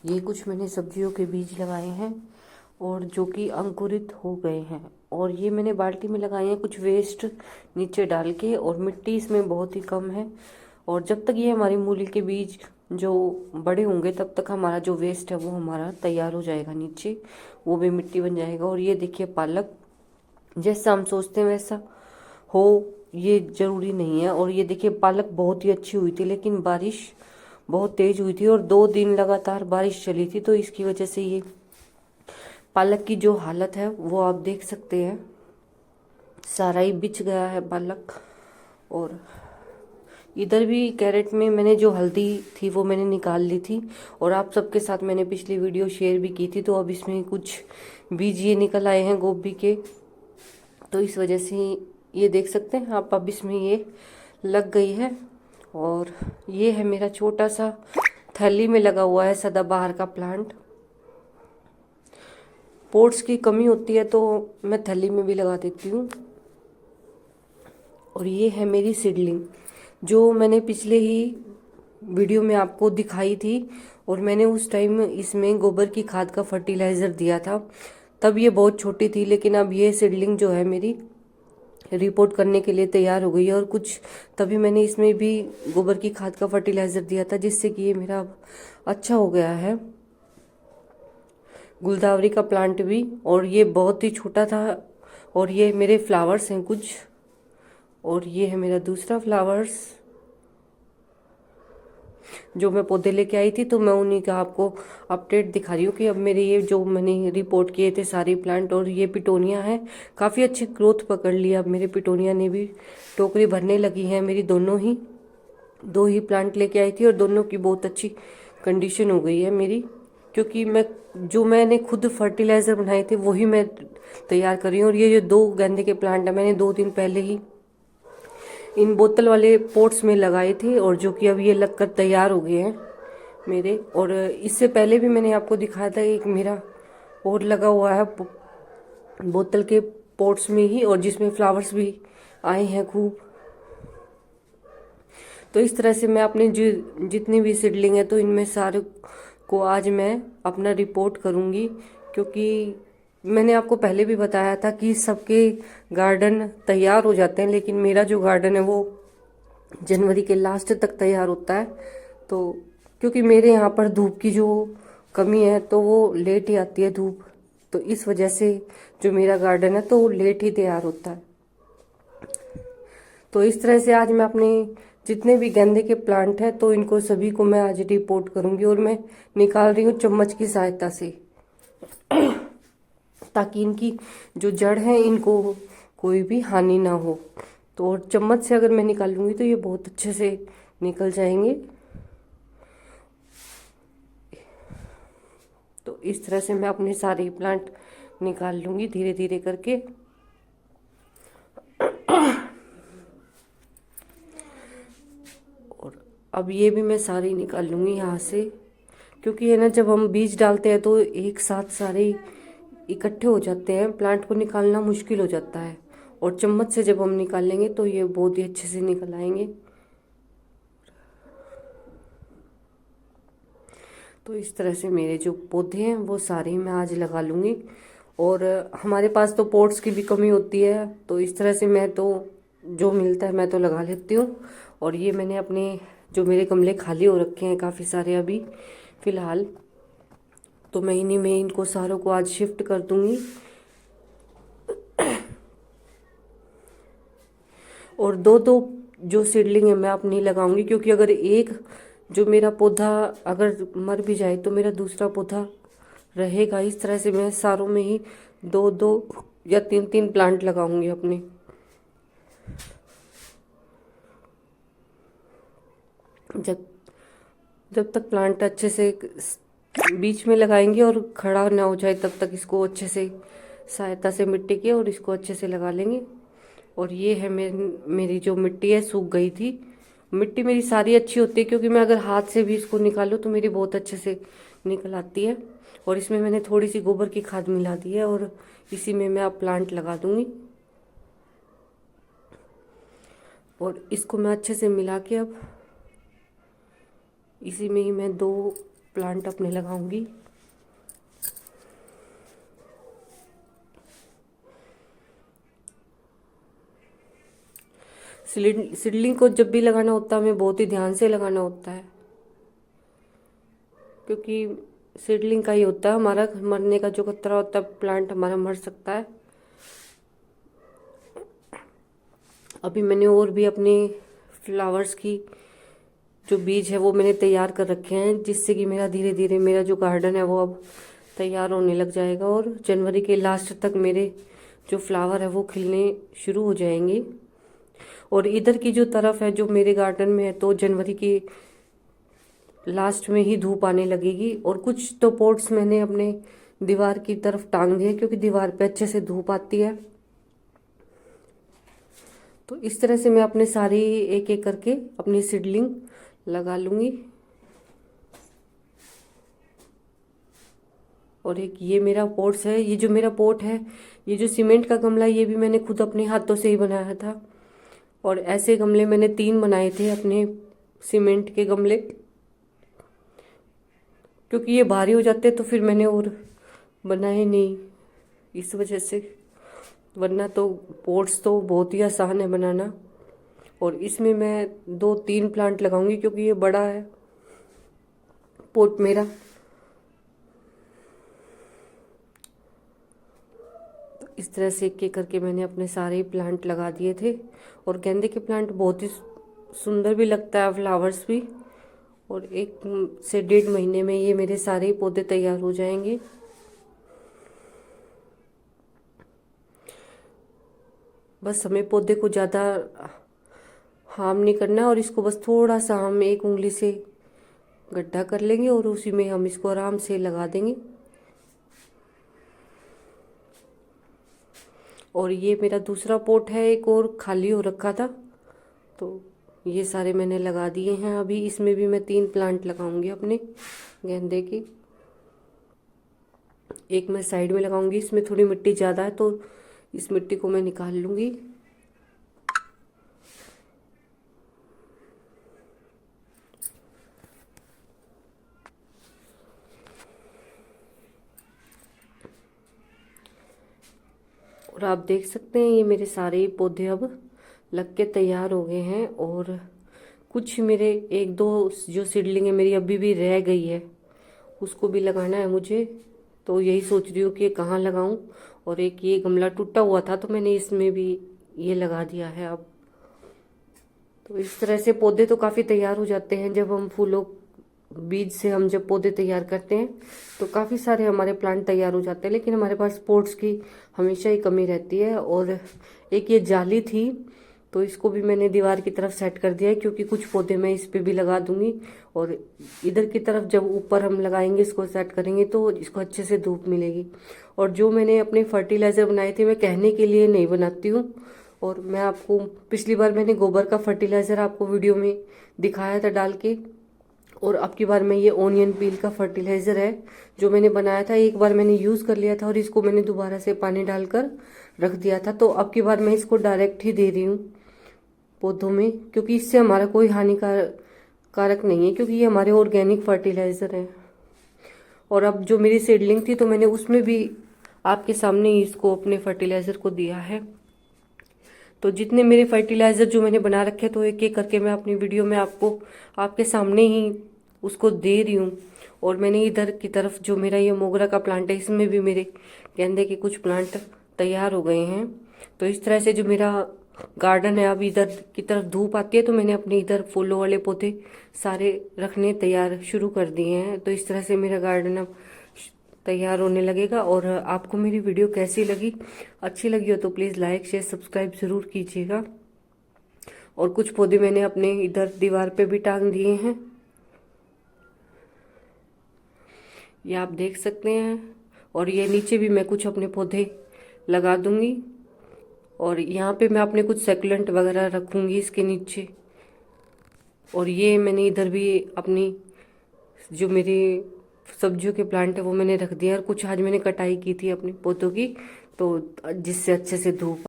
ये कुछ मैंने सब्जियों के बीज लगाए हैं और जो कि अंकुरित हो गए हैं। और ये मैंने बाल्टी में लगाए हैं कुछ वेस्ट नीचे डाल के, और मिट्टी इसमें बहुत ही कम है। और जब तक ये हमारी मूली के बीज जो बड़े होंगे तब तक हमारा जो वेस्ट है वो हमारा तैयार हो जाएगा, नीचे वो भी मिट्टी बन जाएगा। और ये देखिए पालक, जैसा हम सोचते हैं वैसा हो ये ज़रूरी नहीं है। और ये देखिए पालक बहुत ही अच्छी हुई थी, लेकिन बारिश बहुत तेज़ हुई थी और 2 दिन लगातार बारिश चली थी, तो इसकी वजह से ये पालक की जो हालत है वो आप देख सकते हैं, सारा ही बिछ गया है पालक। और इधर भी कैरेट में मैंने जो हल्दी थी वो मैंने निकाल ली थी, और आप सबके साथ मैंने पिछली वीडियो शेयर भी की थी। तो अब इसमें कुछ बीज ये निकल आए हैं गोभी के, तो इस वजह से ये देख सकते हैं आप, अब इसमें ये लग गई है। और ये है मेरा छोटा सा थैली में लगा हुआ है सदाबहार का प्लांट। पोट्स की कमी होती है तो मैं थैली में भी लगा देती हूँ। और ये है मेरी सीडलिंग जो मैंने पिछले ही वीडियो में आपको दिखाई थी, और मैंने उस टाइम इसमें गोबर की खाद का फर्टिलाइज़र दिया था। तब ये बहुत छोटी थी, लेकिन अब ये सीडलिंग जो है मेरी रिपोर्ट करने के लिए तैयार हो गई है। और कुछ तभी मैंने इसमें भी गोबर की खाद का फर्टिलाइज़र दिया था, जिससे कि ये मेरा अब अच्छा हो गया है। गुलदावरी का प्लांट भी, और ये बहुत ही छोटा था। और ये मेरे फ्लावर्स हैं कुछ, और ये है मेरा दूसरा फ्लावर्स जो मैं पौधे लेके आई थी। तो मैं उन्हीं का आपको अपडेट दिखा रही हूँ कि अब मेरे ये जो मैंने रिपोर्ट किए थे सारे प्लांट। और ये पिटोनिया है, काफ़ी अच्छी ग्रोथ पकड़ लिया अब मेरे पिटोनिया ने भी, टोकरी भरने लगी है मेरी। दोनों ही 2 ही प्लांट लेके आई थी और दोनों की बहुत अच्छी कंडीशन हो गई है मेरी, क्योंकि मैंने खुद फर्टिलाइज़र बनाए थे वही मैं तैयार कर रही हूँ। और ये जो 2 गेंदे के प्लांट है मैंने 2 दिन पहले ही इन बोतल वाले पोट्स में लगाए थे, और जो कि अब ये लगकर तैयार हो गए हैं मेरे। और इससे पहले भी मैंने आपको दिखाया था एक मेरा और लगा हुआ है बोतल के पोट्स में ही, और जिसमें फ्लावर्स भी आए हैं खूब। तो इस तरह से मैं अपने जितनी भी सीडलिंग है तो इनमें सारे को आज मैं अपना रिपोर्ट करूँगी, क्योंकि मैंने आपको पहले भी बताया था कि सबके गार्डन तैयार हो जाते हैं, लेकिन मेरा जो गार्डन है वो जनवरी के लास्ट तक तैयार होता है। तो क्योंकि मेरे यहाँ पर धूप की जो कमी है तो वो लेट ही आती है धूप, तो इस वजह से जो मेरा गार्डन है तो वो लेट ही तैयार होता है। तो इस तरह से आज मैं अपने जितने भी गेंदे के प्लांट हैं तो इनको सभी को मैं आज रिपोर्ट करूंगी, और मैं निकाल रही हूँ चम्मच की सहायता से, ताकि इनकी जो जड़ है इनको कोई भी हानि ना हो। तो और चम्मच से अगर मैं निकालूंगी तो ये बहुत अच्छे से निकल जाएंगे। तो इस तरह से मैं अपने सारे प्लांट निकाल लूंगी धीरे धीरे करके। और अब ये भी मैं सारे निकाल लूंगी यहाँ से, क्योंकि है ना जब हम बीज डालते हैं तो एक साथ सारे इकट्ठे हो जाते हैं, प्लांट को निकालना मुश्किल हो जाता है। और चम्मच से जब हम निकालेंगे तो ये बहुत ही अच्छे से निकल आएंगे। तो इस तरह से मेरे जो पौधे हैं वो सारे मैं आज लगा लूँगी। और हमारे पास तो पॉट्स की भी कमी होती है, तो इस तरह से मैं तो जो मिलता है मैं तो लगा लेती हूँ। और ये मैंने अपने जो मेरे गमले खाली हो रखे हैं काफ़ी सारे अभी फ़िलहाल, तो मैं इन्हीं में इनको सारों को आज शिफ्ट कर दूँगी। और दो दो जो सीडलिंग है मैं अपनी लगाऊंगी, क्योंकि अगर एक जो मेरा पौधा अगर मर भी जाए तो मेरा दूसरा पौधा रहेगा। इस तरह से मैं सारों में ही 2 2 या 3 3 प्लांट लगाऊंगी अपने। जब जब तक प्लांट अच्छे से बीच में लगाएंगे और खड़ा ना हो जाए तब तक इसको अच्छे से सहायता से मिट्टी की, और इसको अच्छे से लगा लेंगे। और ये है मेरी जो मिट्टी है सूख गई थी। मिट्टी मेरी सारी अच्छी होती है, क्योंकि मैं अगर हाथ से भी इसको निकालूँ तो मेरी बहुत अच्छे से निकल आती है। और इसमें मैंने थोड़ी सी गोबर की खाद मिला दी है, और इसी में मैं अब प्लांट लगा दूंगी। और इसको मैं अच्छे से मिला के अब इसी में ही मैं 2 प्लांट अपने लगाऊंगी। सीडलिंग को जब भी लगाना होता है हमें बहुत ही ध्यान से लगाना होता है, क्योंकि सीडलिंग का ही होता है हमारा मरने का जो खतरा होता है, प्लांट हमारा मर सकता है। अभी मैंने और भी अपने फ्लावर्स की जो बीज है वो मैंने तैयार कर रखे हैं, जिससे कि मेरा धीरे धीरे मेरा जो गार्डन है वो अब तैयार होने लग जाएगा और जनवरी के लास्ट तक मेरे जो फ्लावर है वो खिलने शुरू हो जाएंगे। और इधर की जो तरफ है जो मेरे गार्डन में है, तो जनवरी की लास्ट में ही धूप आने लगेगी। और कुछ तो पॉट्स मैंने अपने दीवार की तरफ टांग दिए, क्योंकि दीवार पे अच्छे से धूप आती है। तो इस तरह से मैं अपने सारी एक एक करके अपनी सीडलिंग लगा लूंगी। और एक ये मेरा पॉट्स है, ये जो मेरा पॉट है, ये जो सीमेंट का गमला है, ये भी मैंने खुद अपने हाथों से ही बनाया था। और ऐसे गमले मैंने 3 बनाए थे अपने सीमेंट के गमले, क्योंकि ये भारी हो जाते तो फिर मैंने और बनाए नहीं इस वजह से। वरना तो पॉट्स तो बहुत ही आसान है बनाना। और इसमें मैं 2-3 प्लांट लगाऊंगी, क्योंकि ये बड़ा है पॉट मेरा। तो इस तरह से एक एक करके मैंने अपने सारे प्लांट लगा दिए थे। और गेंदे के प्लांट बहुत ही सुंदर भी लगता है, फ्लावर्स भी। और 1 से 1.5 महीने में ये मेरे सारे पौधे तैयार हो जाएंगे। बस हमें पौधे को ज़्यादा हार्म नहीं करना है, और इसको बस थोड़ा सा हम 1 उंगली से गड्ढा कर लेंगे और उसी में हम इसको आराम से लगा देंगे। और ये मेरा दूसरा पॉट है, एक और खाली हो रखा था, तो ये सारे मैंने लगा दिए हैं। अभी इसमें भी मैं 3 प्लांट लगाऊंगी अपने गेंदे की। एक मैं साइड में लगाऊंगी, इसमें थोड़ी मिट्टी ज़्यादा है तो इस मिट्टी को मैं निकाल लूंगी। और आप देख सकते हैं ये मेरे सारे पौधे अब लग के तैयार हो गए हैं। और कुछ मेरे 1-2 जो सीडलिंग है मेरी अभी भी रह गई है, उसको भी लगाना है मुझे। तो यही सोच रही हूँ कि कहाँ लगाऊं। और एक ये गमला टूटा हुआ था तो मैंने इसमें भी ये लगा दिया है अब। तो इस तरह से पौधे तो काफ़ी तैयार हो जाते हैं। जब हम फूलों बीज से हम जब पौधे तैयार करते हैं तो काफ़ी सारे हमारे प्लांट तैयार हो जाते हैं, लेकिन हमारे पास पॉट्स की हमेशा ही कमी रहती है। और एक ये जाली थी तो इसको भी मैंने दीवार की तरफ सेट कर दिया है, क्योंकि कुछ पौधे मैं इस पे भी लगा दूंगी। और इधर की तरफ जब ऊपर हम लगाएंगे, इसको सेट करेंगे तो इसको अच्छे से धूप मिलेगी। और जो मैंने अपने फर्टिलाइज़र बनाए थे, मैं कहने के लिए नहीं बनाती हूँ। और मैं आपको पिछली बार मैंने गोबर का फर्टिलाइज़र आपको वीडियो में दिखाया था डाल के। और अब की बार मैं ये ओनियन पील का फर्टिलाइज़र है जो मैंने बनाया था, एक बार मैंने यूज़ कर लिया था और इसको मैंने दोबारा से पानी डालकर रख दिया था। तो अब की बार मैं इसको डायरेक्ट ही दे रही हूँ पौधों में, क्योंकि इससे हमारा कोई हानिकारक नहीं है, क्योंकि ये हमारे ऑर्गेनिक फर्टिलाइज़र है। और अब जो मेरी सीडलिंग थी तो मैंने उसमें भी आपके सामने ही इसको अपने फर्टिलाइज़र को दिया है। तो जितने मेरे फर्टिलाइज़र जो मैंने बना रखे तो एक एक करके मैं अपनी वीडियो में आपको आपके सामने ही उसको दे रही हूँ। और मैंने इधर की तरफ जो मेरा ये मोगरा का प्लांट है, इसमें भी मेरे गेंदे के कुछ प्लांट तैयार हो गए हैं। तो इस तरह से जो मेरा गार्डन है, अब इधर की तरफ धूप आती है तो मैंने अपने इधर फूलों वाले पौधे सारे रखने तैयार शुरू कर दिए हैं। तो इस तरह से मेरा गार्डन अब तैयार होने लगेगा। और आपको मेरी वीडियो कैसी लगी, अच्छी लगी हो तो प्लीज़ लाइक शेयर सब्सक्राइब ज़रूर कीजिएगा। और कुछ पौधे मैंने अपने इधर दीवार पे भी टांग दिए हैं, ये आप देख सकते हैं। और ये नीचे भी मैं कुछ अपने पौधे लगा दूंगी। और यहाँ पे मैं अपने कुछ सेकुलेंट वगैरह रखूंगी इसके नीचे। और ये मैंने इधर भी अपनी जो मेरी सब्जियों के प्लांट है वो मैंने रख दिया। और कुछ आज मैंने कटाई की थी अपने पौधों की, तो जिससे अच्छे से धूप